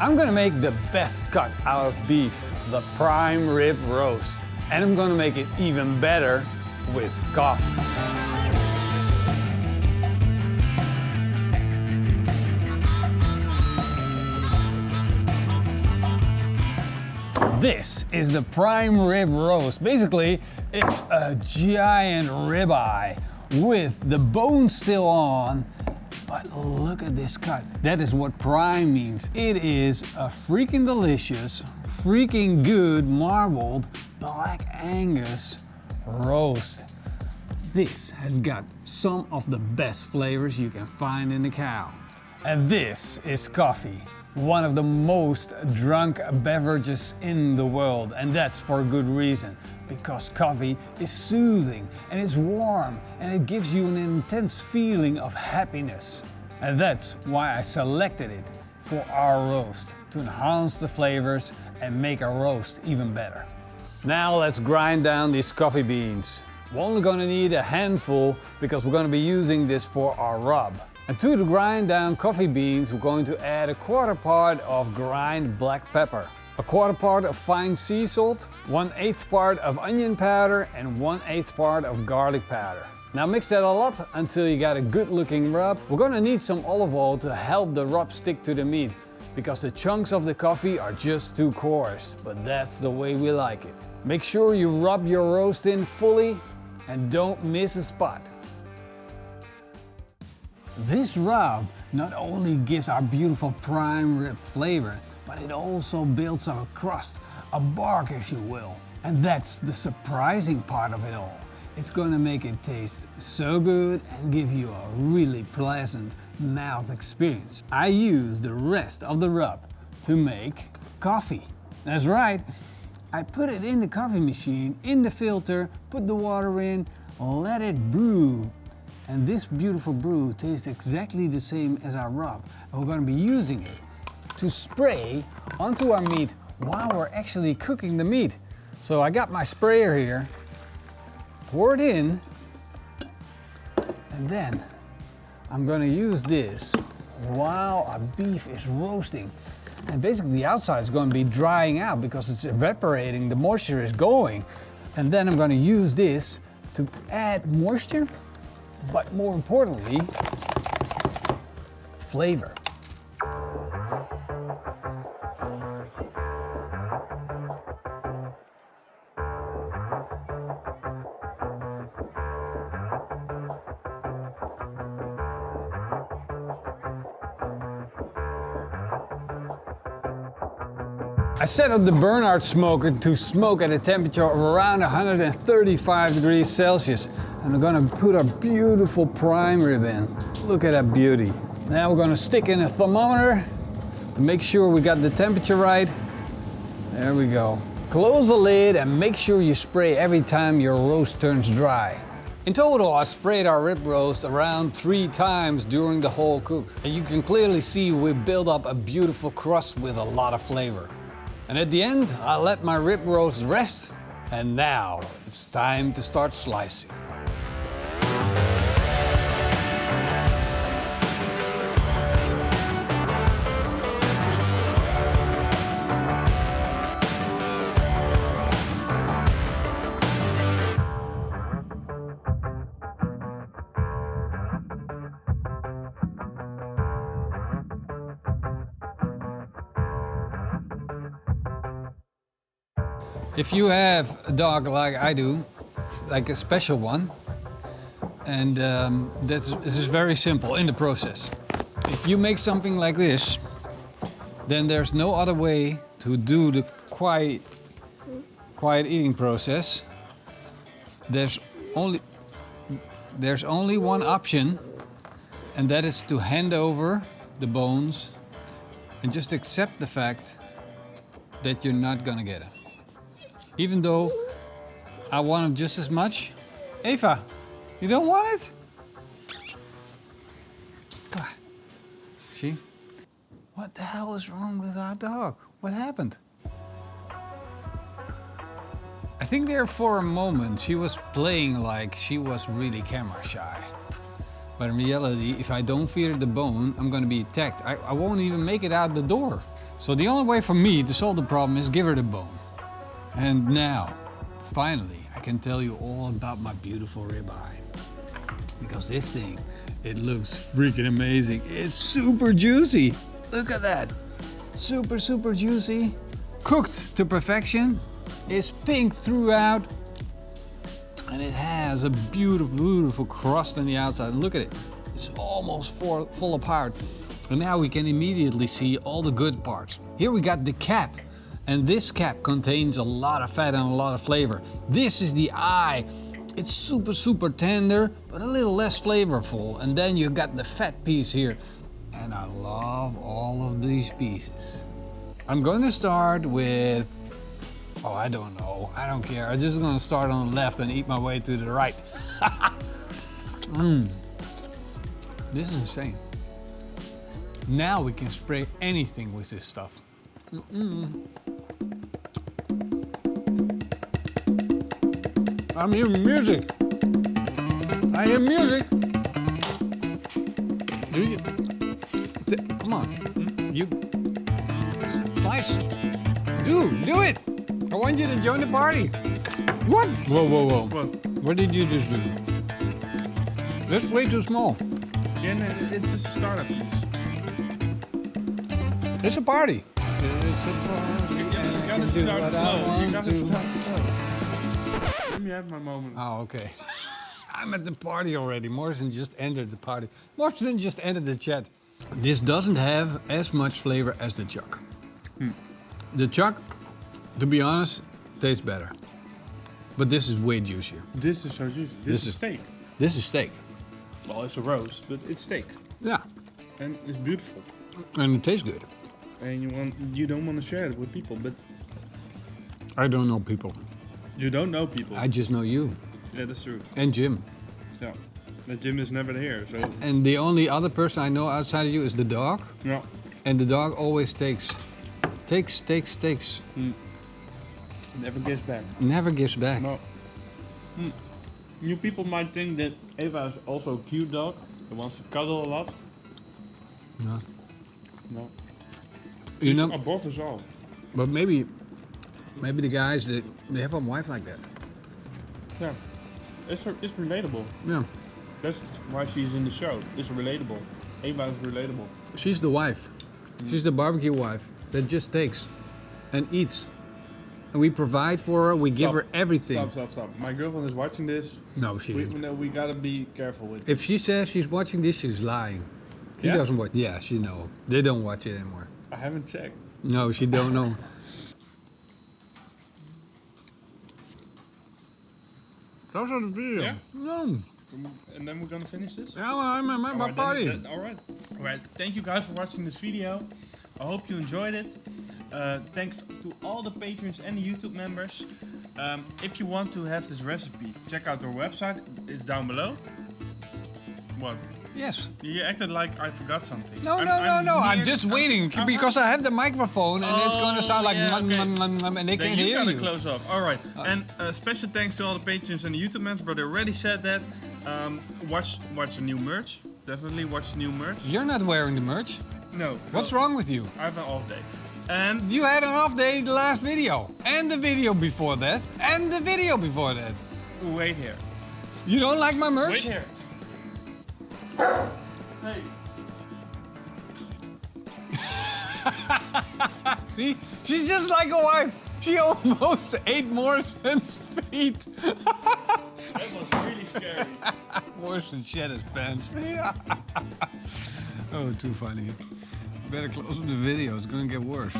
I'm gonna make the best cut out of beef, the prime rib roast. And I'm gonna make it even better with coffee. This is the prime rib roast. Basically, it's a giant ribeye with the bone still on. But look at this cut. That is what prime means. It is a freaking delicious, freaking good marbled Black Angus roast. This has got some of the best flavors you can find in a cow. And this is coffee, one of the most drunk beverages in the world, and that's for good reason, because coffee is soothing and it's warm and it gives you an intense feeling of happiness. And that's why I selected it for our roast, to enhance the flavors and make our roast even better. Now let's grind down these coffee beans. We're only gonna need a handful because we're gonna be using this for our rub. And to the grind down coffee beans, we're going to add a 1/4 part of ground black pepper, a 1/4 part of fine sea salt, 1/8 part of onion powder, and 1/8 part of garlic powder. Now mix that all up until you got a good looking rub. We're gonna need some olive oil to help the rub stick to the meat, because the chunks of the coffee are just too coarse, but that's the way we like it. Make sure you rub your roast in fully and don't miss a spot. This rub not only gives our beautiful prime rib flavor, but it also builds up a crust, a bark if you will. And that's the surprising part of it all. It's gonna make it taste so good and give you a really pleasant mouth experience. I use the rest of the rub to make coffee. That's right. I put it in the coffee machine, in the filter, put the water in, let it brew. And this beautiful brew tastes exactly the same as our rub. And we're going to be using it to spray onto our meat while we're actually cooking the meat. So I got my sprayer here, pour it in, and then I'm going to use this while our beef is roasting. And basically the outside is going to be drying out because it's evaporating, the moisture is going. And then I'm going to use this to add moisture, but more importantly, flavor. I set up the Bernhard smoker to smoke at a temperature of around 135 degrees Celsius. And we're gonna put our beautiful prime rib in. Look at that beauty. Now we're gonna stick in a thermometer to make sure we got the temperature right. There we go. Close the lid and make sure you spray every time your roast turns dry. In total, I sprayed our rib roast around 3 times during the whole cook. And you can clearly see we built up a beautiful crust with a lot of flavor. And at the end, I let my rib roast rest, and now it's time to start slicing. If you have a dog like I do, like a special one, and this is very simple in the process. If you make something like this, then there's no other way to do the quiet eating process. There's only one option, and that is to hand over the bones and just accept the fact that you're not gonna get it. Even though I want them just as much. Eva, you don't want it? Come on. See? What the hell is wrong with our dog? What happened? I think there for a moment she was playing like she was really camera shy. But in reality, if I don't feed her the bone, I'm gonna be attacked. I won't even make it out the door. So the only way for me to solve the problem is give her the bone. And now, finally, I can tell you all about my beautiful ribeye. Because this thing, it looks freaking amazing. It's super juicy. Look at that. Super, super juicy. Cooked to perfection. It's pink throughout. And it has a beautiful, beautiful crust on the outside. Look at it. It's almost fall apart. And now we can immediately see all the good parts. Here we got the cap. And this cap contains a lot of fat and a lot of flavor. This is the eye. It's super, super tender, but a little less flavorful. And then you got the fat piece here. And I love all of these pieces. I'm going to start with, oh, I don't know. I don't care. I'm just going to start on the left and eat my way to the right. This is insane. Now we can spray anything with this stuff. I'm hearing music. I hear music. Do you? Come on. You slice. Do it. I want you to join the party. What? Whoa. What did you just do? That's way too small. Yeah, no, it's just a startup piece. It's a party. It's a party. You gotta start slow. You gotta start slow. Let me have my moment. Oh, okay. I'm at the party already. Morrison just entered the party. Morrison just entered the chat. This doesn't have as much flavor as the chuck. The chuck, to be honest, tastes better. But this is way juicier. This is so juicy. This is steak. This is steak. Well, it's a roast, but it's steak. Yeah. And it's beautiful. And it tastes good. And you don't want to share it with people, but I don't know people. you don't know people. I just know you. Yeah, that's true. And Jim. Yeah. The Jim is never here, so And the only other person I know outside of you is the dog. yeah. And the dog always takes. Never gives back. Never gives back. No. You people might think that Eva is also a cute dog that wants to cuddle a lot. No. No. You She's know, above us all. but maybe the guys that they have a wife like that. Yeah. It's relatable. Yeah. That's why she's in the show. It's relatable. Eva is relatable. She's the wife. She's the barbecue wife that just takes and eats. And we provide for her, we give her everything. Stop. My girlfriend is watching this. No, she We isn't. know we gotta be careful with it. If she says she's watching this, she's lying. She Yeah? doesn't watch. Yeah, she know. They don't watch it anymore. I haven't checked. No, she don't know. Those are the video. Yeah? No. And then we're gonna finish this? Yeah, well, I'm at my party. Alright, thank you guys for watching this video. I hope you enjoyed it. Thanks to all the patrons and the YouTube members. If you want to have this recipe, check out our website. It's down below. What? Yes. You acted like I forgot something. No. I'm just waiting because I have the microphone and it's going to sound like yeah, okay. and they Then can't you hear gotta you. close off. Alright. And special thanks to all the patrons and the YouTube members, but I already said that. Watch the new merch. Definitely watch the new merch. You're not wearing the merch. No. What's wrong with you? I have an off day. And You had an off day the last video. And the video before that. And the video before that. wait here. You don't like my merch? Wait here. Hey. See? She's just like a wife. She almost ate Morrison's feet. That was really scary. Morrison shed his pants. Oh, too funny. Better close up the video. It's gonna get worse.